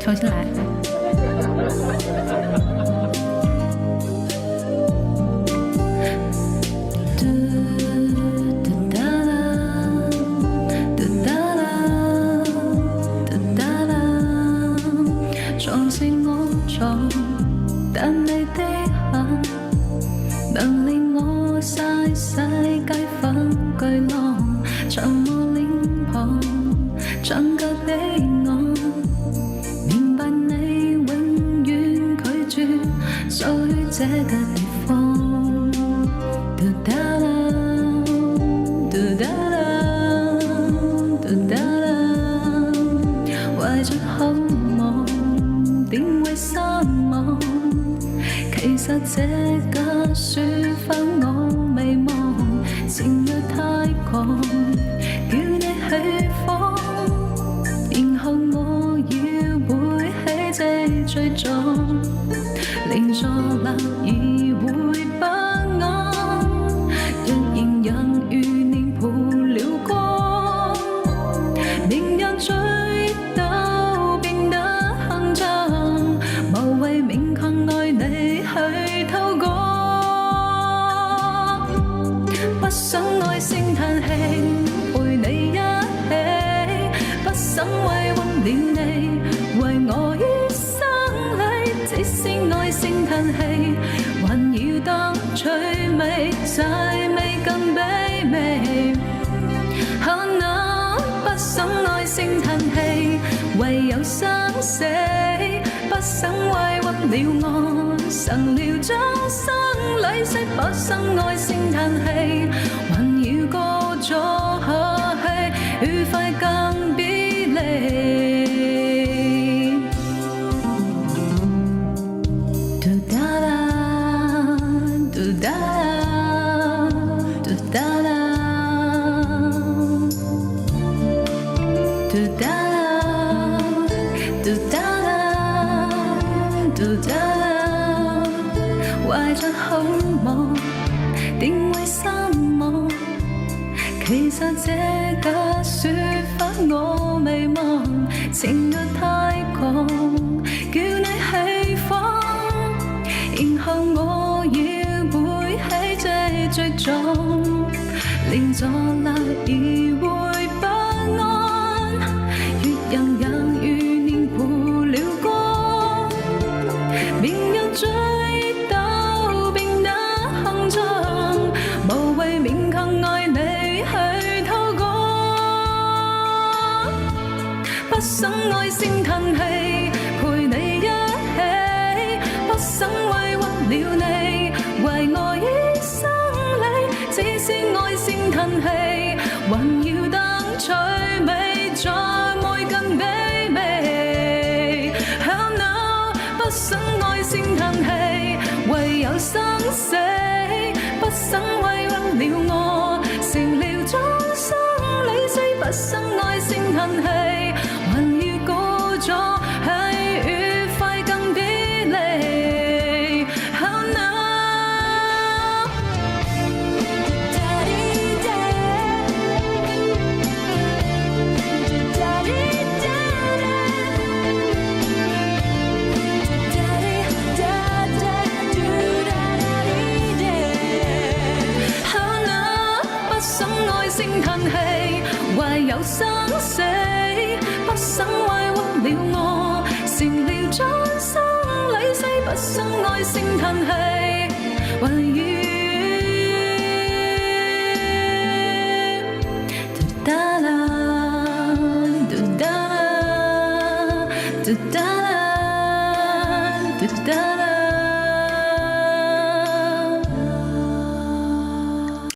重新来。撞是我撞，但你的喊能令我晒世界分巨浪，沉默臉龐，長腳的我，明白你永遠拒絕屬於這個地方。嘟哒啦，嘟哒啦，嘟哒啦，懷着渴望，點會失望？其實這個說法我未忘，情若太狂，叫你去放，然後我要背起這罪狀，連坐立而會不安。若然人如年抱了光，明日追到變得骯髒，無謂勉強愛你去偷講。不想愛聲嘆氣，陪你一起，不想委屈了你，為我於生裏，只是愛聲嘆氣，還要當趣味，再美更卑微。可能不想愛聲嘆氣，唯有生死，不想委屈了我，成了終生禮式，不想愛聲嘆氣，還要過咗下去，愉快更別離。嘟哒啦，嘟哒啦，嘟哒啦，嘟哒啦，嘟哒啦，嘟哒啦，懷着渴望，點會失望？其實這個說法我未忘，情若太狂，叫你去放，然後我要背起這罪狀，連坐立而會不安。月人也如年抱了光，明日追到變得骯髒，無謂勉強愛你去偷講。不想愛聲嘆氣，陪你一起，不想委屈了你，為我於生裏，只是愛聲嘆氣，還要當趣味，再愛更卑微。Oh no，不想愛聲嘆氣，唯有生死，不想委屈了我，成了終生禮式，不想愛聲嘆氣，還要過咗去，愉快更別離。Oh no。聲嘆氣，唯有生死，不想委屈了我，成了終生禮式，不想愛聲嘆氣，還要嘟哒啦，嘟哒啦，嘟哒啦，嘟哒啦。